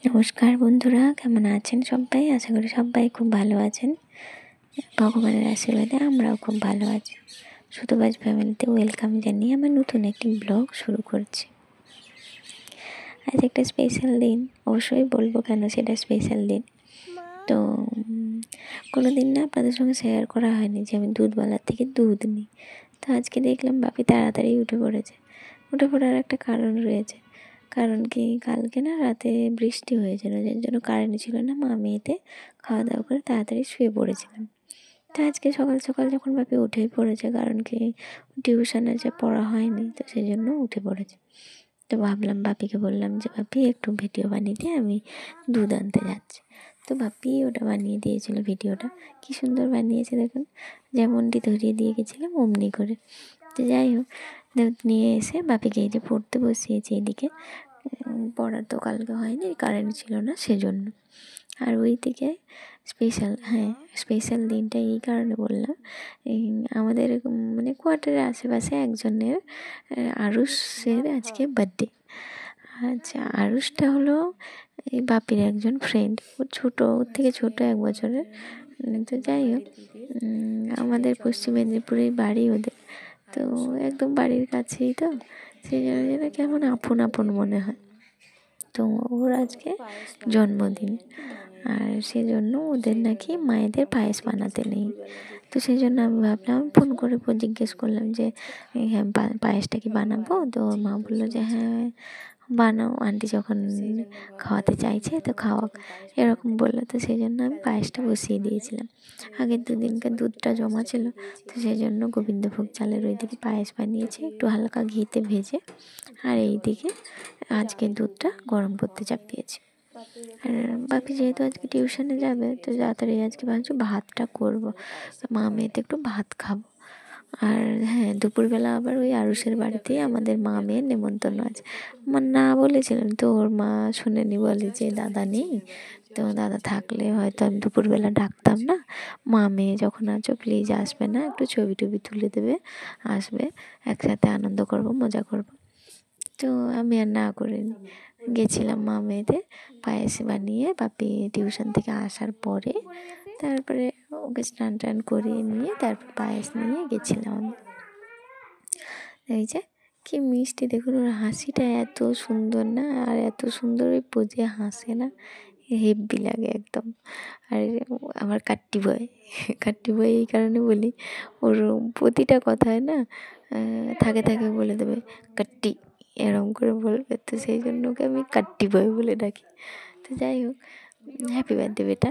নমস্কার বন্ধুরা, কেমন আছেন সবাই? আশা করি সবাই খুব ভালো আছেন। ভগবানের আশীর্বাদে আমরাও খুব ভালো আছি। সুতোবাজ ফ্যামিলিতে ওয়েলকাম জানিয়ে আমার নতুন একটি ব্লগ শুরু করছি। আজ একটা স্পেশাল দিন, অবশ্যই বলবো কেন সেটা স্পেশাল দিন। তো কোনো দিন না আপনাদের সঙ্গে শেয়ার করা হয়নি যে আমি দুধওয়ালার থেকে দুধ নিই। তো আজকে দেখলাম বাপি তাড়াতাড়ি উঠে পড়েছে। উঠে পড়ার একটা কারণ রয়েছে। কারণ কি, কালকে না রাতে বৃষ্টি হয়েছিল, যার জন্য কারেন্ট ছিল না। মা মেয়েতে খাওয়া দাওয়া করে তাড়াতাড়ি শুয়ে পড়েছিলাম। তো আজকে সকাল সকাল যখন বাপি উঠেই পড়েছে, কারণ কি টিউশন আছে, পড়া হয়নি, তো সেই জন্য উঠে পড়েছে। তো ভাবলাম বাপিকে বললাম যে বাপি একটু ভিডিও বানিয়ে দিয়ে, আমি দুধ আনতে যাচ্ছি। তো বাপি ওটা বানিয়ে দিয়েছিল, ভিডিওটা কি সুন্দর বানিয়েছে দেখুন। যেমনটি ধরিয়ে দিয়ে গেছিলাম অমনি করে। তো যাই হোক, দুধ নিয়ে এসে বাপিকে এই যে পড়তে বসিয়েছি। এদিকে পড়ার তো কালকে হয়নি, কারেন্ট ছিল না সেজন্য। আর ওই দিকে স্পেশাল দিনটা এই কারণে বললাম, আমাদের মানে কোয়ার্টারের আশেপাশে একজনের আরুষের আজকে বার্থডে। আচ্ছা, আরুষটা হলো এই বাপির একজন ফ্রেন্ড, ওর থেকে ছোটো 1 বছরের। তো যাই হোক, আমাদের পশ্চিম মেদিনীপুরেই বাড়ি ওদের। তো একদম বাড়ির কাছেই, তো সেই জন্য যেন কেমন আপন আপন মনে হয়। তো ওর আজকে জন্মদিন, আর সেজন্য ওদের নাকি মায়েদের পায়েস বানাতে নেই। তো সেই জন্য আমি ভাবলাম, ফোন করে জিজ্ঞেস করলাম যে হ্যাঁ পায়েসটা কি বানাবো? তো ওর মা বললো যে হ্যাঁ বানাও, আন্টি যখন খাওয়াতে চাইছে তো খাওয়াক, এরকম বললো। তো সেই জন্য আমি পায়েসটা বসিয়ে দিয়েছিলাম। আগের 2 দিনকার দুধটা জমা ছিল, তো সেই জন্য গোবিন্দভোগ চালের ওই দিকে পায়েস বানিয়েছি, একটু হালকা ঘিতে ভেজে। আর এই দিকে আজকে দুধটা গরম করতে চাপিয়েছি। আর বাপি যেহেতু আজকে টিউশনে যাবে, তো তাড়াতাড়ি আজকে ভাবছি ভাতটা করবো। মা মেয়েতে একটু ভাত খাবো। আর হ্যাঁ, দুপুরবেলা আবার ওই আরুষের বাড়িতেই আমাদের মা মেয়ের নেমন্তন্ন আছে। আমার না বলেছিলাম, তো ওর মা শুনেনি, বলে যে দাদা নেই, তো দাদা থাকলে হয়তো আমি দুপুরবেলা ডাকতাম না। মা মেয়ে যখন আছো প্লিজ আসবে না, একটু ছবি টবি তুলে দেবে, আসবে, একসাথে আনন্দ করবো, মজা করবো। তো আমি আর না করিনি, গেছিলাম মা মেয়েতে পায়েস বানিয়ে। বাপি টিউশন থেকে আসার পরে তারপরে ওকে স্নান টান করিয়ে নিয়ে তারপর পায়েস নিয়ে গেছিলাম। এই যে কি মিষ্টি দেখুন, ওর হাসিটা এত সুন্দর না, আর এত সুন্দর ওই পোজে হাসে না, হেব্বি লাগে একদম। আর আমার কাট্টি বয় এই কারণে বলি, ওর প্রতিটা কথায় না থাকে বলে দেবে কাট্টি, এরম করে বলবে। তো সেই জন্য ওকে আমি কাট্টি বয় বলে ডাকি। তো যাই হোক, হ্যাপি বার্থডে বেটা।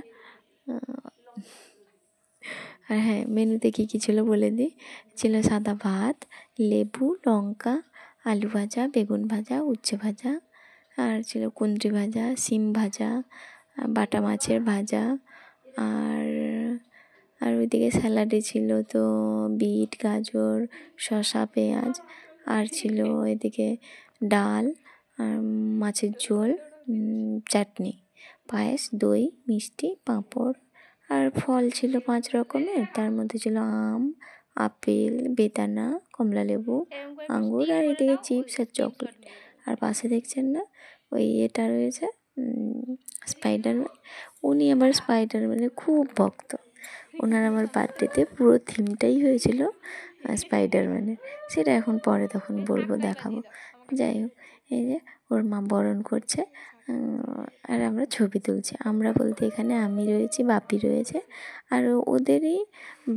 আর হ্যাঁ, মেনুতে কী কী ছিল বলে দিই। ছিল সাদা ভাত, লেবু, লঙ্কা, আলু ভাজা, বেগুন ভাজা, উচ্ছে ভাজা, আর ছিল কুঁদরি ভাজা, শিম ভাজা, বাটা মাছের ভাজা, আর ওইদিকে স্যালাডে ছিল তো বিট, গাজর, শসা, পেঁয়াজ, আর ছিল এদিকে ডাল, আর মাছের ঝোল, চাটনি, পায়েস, দই, মিষ্টি, পাঁপড়। আর ফল ছিল 5 রকমের, তার মধ্যে ছিল আম, আপেল, বেদানা, কমলালেবু, আঙ্গুর, আর এদিকে চিপস আর চকলেট। আর পাশে দেখছেন না ওই এটা রয়েছে, স্পাইডারম্যান। উনি আবার স্পাইডারম্যানের খুব ভক্ত। ওনার আমার বার্থডেতে পুরো থিমটাই হয়েছিল স্পাইডারম্যানের। সেটা এখন পরে তখন বলবো, দেখাবো। যাই হোক, এই যে ওর মা বরণ করছে, আর আমরা ছবি তুলছি। আমরা বলতে এখানে আমি রয়েছি, বাপি রয়েছে, আর ওদেরই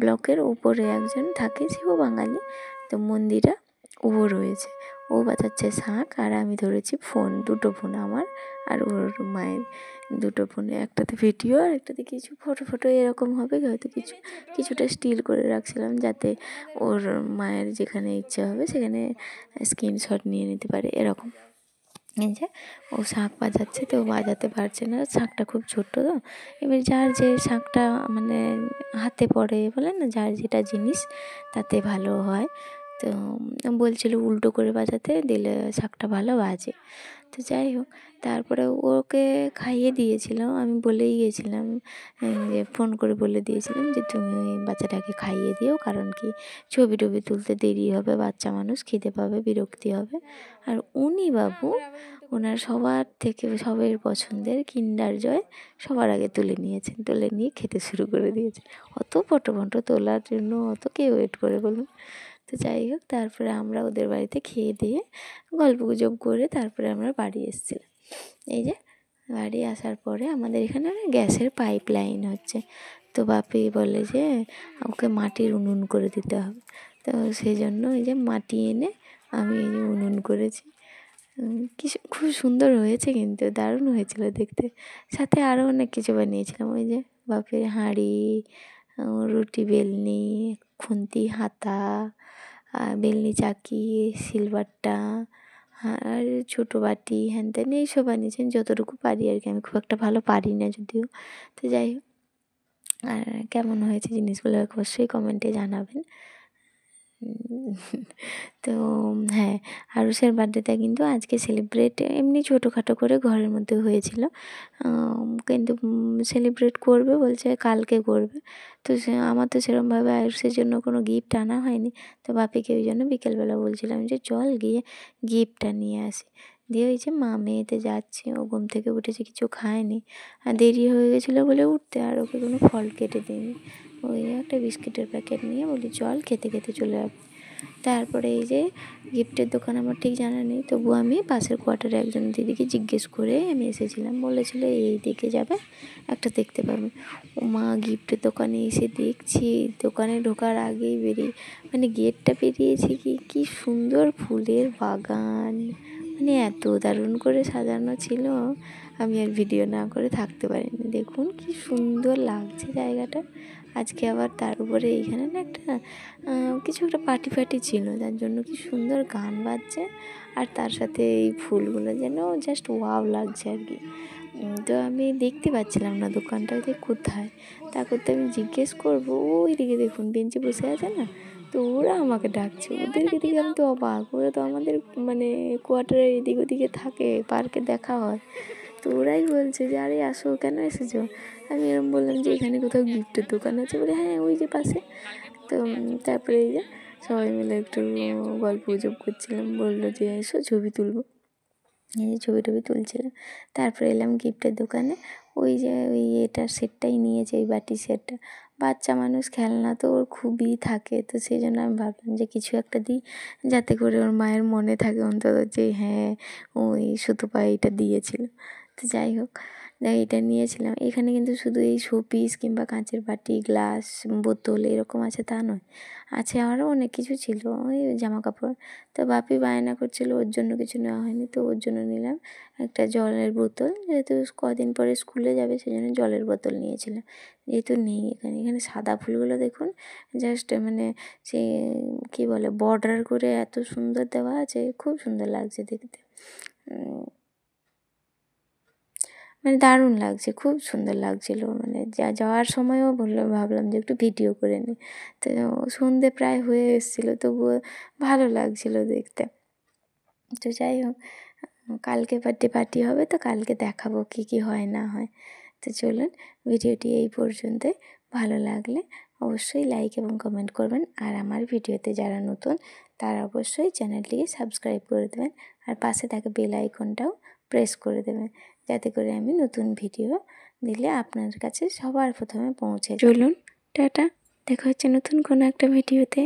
ব্লকের উপরে একজন থাকে, সেও বাঙালি। তো মন্দিরা, ও রয়েছে, ও বাজাচ্ছে শাঁখ, আর আমি ধরেছি ফোন, 2টো ফোন আমার আর ওর মায়ের, 2টো ফোনে, একটাতে ভিডিও আর একটাতে কিছু ফটো এরকম হবে হয়তো। কিছুটা স্টিল করে রাখছিলাম, যাতে ওর মায়ের যেখানে ইচ্ছা হবে সেখানে স্ক্রিনশট নিয়ে নিতে পারে, এরকম। এই যে ও শাঁখ বাজাচ্ছে, তো বাজাতে পারছে না, শাঁখটা খুব ছোট্ট। তো এবার যার যে শাঁখটা মানে হাতে পড়ে, বলে না, যার যেটা জিনিস তাতে ভালো হয়, তো বলছিল উল্টো করে বাজাতে দিলে শাঁখটা ভালো বাজে। তো যাই হোক, তারপরে ওকে খাইয়ে দিয়েছিলাম, আমি বলেই গিয়েছিলাম যে ফোন করে বলে দিয়েছিলাম যে তুমি বাচ্চাটাকে খাইয়ে দিও, কারণ কি ছবি টবি তুলতে দেরি হবে, বাচ্চা মানুষ খিদে পাবে, বিরক্তি হবে। আর উনি বাবু ওনার সবার থেকে সবের পছন্দের কিন্ডার জয় সবার আগে তুলে নিয়েছেন, তুলে নিয়ে খেতে শুরু করে দিয়েছেন। অত ফটো তোলার জন্য অত কে ওয়েট করে বলুন। তো যাই হোক, তারপরে আমরা ওদের বাড়িতে খেয়ে দিয়ে গল্পগুজব করে তারপরে আমরা বাড়ি এসেছিলাম। এই যে বাড়ি আসার পরে আমাদের এখানে গ্যাসের পাইপ লাইন হচ্ছে, তো বাপি বলে যে ওকে মাটির উনুন করে দিতে হবে। তো সেই জন্য এই যে মাটি এনে আমি এই যে উনুন করেছি। কি খুব সুন্দর হয়েছে, কিন্তু দারুণ হয়েছিল দেখতে। সাথে আরও অনেক কিছু বানিয়েছিলাম, ওই যে বাপির হাঁড়ি, রুটি বেলনি, খুন্তি হাতা, বেলনি চাকি, সিলভারটা, আর ছোটো বাটি, হ্যান ত্যান এইসব বানিয়েছেন যতটুকু পারি আর কি। আমি খুব একটা ভালো পারি না যদিও। তো যাই হোক, আর কেমন হয়েছে জিনিসগুলো অবশ্যই কমেন্টে জানাবেন। তো হ্যাঁ, আরুষের বার্থডেটা কিন্তু আজকে সেলিব্রেট এমনি ছোটোখাটো করে ঘরের মধ্যে হয়েছিল, কিন্তু সেলিব্রেট করবে বলছে কালকে করবে। তো আমার তো সেরকমভাবে আরুষের জন্য কোনো গিফট আনা হয়নি। তো বাপিকে ওই জন্য বিকেলবেলা বলছিলাম যে চল গিয়ে গিফটটা নিয়ে আসি। দিয়ে ওই যে মা মেয়েতে যাচ্ছে, ও ঘুম থেকে উঠেছে, কিছু খায়নি, আর দেরি হয়ে গেছিলো বলে উঠতে, আর ওকে কোনো ফল কেটে দিইনি। ওই একটা বিস্কিটের প্যাকেট নিয়ে বলি চল খেতে খেতে চলে যাবে। তারপরে এই যে গিফটের দোকান আমার ঠিক জানা নেই, তবু আমি পাশের কোয়ার্টারে একজন দিদিকে জিজ্ঞেস করে আমি এসেছিলাম। বলেছিল এই দিকে যাবে একটা দেখতে পাবে। ও মা, গিফটের দোকানে এসে দেখছি দোকানে ঢোকার আগেই বেরিয়ে মানে গেটটা পেরিয়েছি কি সুন্দর ফুলের বাগান, মানে এত দারুণ করে সাজানো ছিল, আমি আর ভিডিও না করে থাকতে পারিনি। দেখুন কি সুন্দর লাগছে জায়গাটা। আজকে আবার তার উপরে এইখানে না একটা কিছু একটা পার্টি ছিল, যার জন্য কি সুন্দর গান বাজছে, আর তার সাথে এই ফুলগুলো যেন জাস্ট ওয়াও লাগছে আর কি। তো আমি দেখতে পাচ্ছিলাম না দোকানটা যে কোথায়, তা করতে আমি জিজ্ঞেস করবো, ওই দিকে দেখুন বেঞ্চে বসে আছে না, তো ওরা আমাকে ডাকছে। ওদেরকে দেখে আমি তো অবাক, ওরা তো আমাদের মানে কোয়ার্টারের এদিক ওদিকে থাকে, পার্কে দেখা হয়। তো ওরাই বলছে যে আরে আসো, কেন এসেছো? আমি এরকম বললাম যে এখানে কোথাও গিফটের দোকান আছে, বলে হ্যাঁ ওই যে পাশে। তো তারপরে এই যে সবাই মিলে একটু গল্প গুজব করছিলাম, বললো যে এসো ছবি তুলবো। এই যে ছবি টবি তুলছিলাম। তারপরে এলাম গিফটের দোকানে, ওই যে ওই এটার সেটটাই নিয়েছে, ওই বাটি সেটটা। বাচ্চা মানুষ খেলনা তো ওর খুবই থাকে, তো সেই জন্য আমি ভাবলাম যে কিছু একটা দিই, যাতে করে ওর মায়ের মনে থাকে অন্তত যে হ্যাঁ ওই সুতপা এইটা দিয়েছিল। তো যাই হোক, এটা নিয়েছিলাম। এখানে কিন্তু শুধু এই শোপিস কিংবা কাঁচের বাটি, গ্লাস, বোতল এরকম আছে তা নয়, আছে আরও অনেক কিছু ছিল, ওই জামা কাপড়। তো বাপি বায়না করছিল ওর জন্য কিছু নেওয়া হয়নি, তো ওর জন্য নিলাম একটা জলের বোতল, যেহেতু কদিন পরে স্কুলে যাবে সেই জন্য জলের বোতল নিয়েছিলাম। যেহেতু নেই এখানে সাদা ফুলগুলো দেখুন, জাস্ট মানে সে কী বলে বর্ডার করে এত সুন্দর দেওয়া আছে, খুব সুন্দর লাগছে দেখতে, মানে দারুণ লাগছে, খুব সুন্দর লাগছিলো। মানে যাওয়ার সময়ও ভাবলাম যে একটু ভিডিও করে নিই। তো সন্ধে প্রায় হয়ে এসেছিলো, তবুও ভালো লাগছিলো দেখতে। তো যাই হোক, কালকে বার্থডে পার্টি হবে, তো কালকে দেখাবো কী কী হয় না হয়। তো চলুন, ভিডিওটি এই পর্যন্তই। ভালো লাগলে অবশ্যই লাইক এবং কমেন্ট করবেন, আর আমার ভিডিওতে যারা নতুন তারা অবশ্যই চ্যানেলটিকে সাবস্ক্রাইব করে দেবেন, আর পাশে থাকা বেল আইকনটাও প্রেস করে দেবেন, যাতে করে আমি নতুন ভিডিও দিলে আপনার কাছে সবার প্রথমে পৌঁছে যায়। চলুন, টাটা, দেখা হচ্ছে নতুন কোনো একটা ভিডিওতে।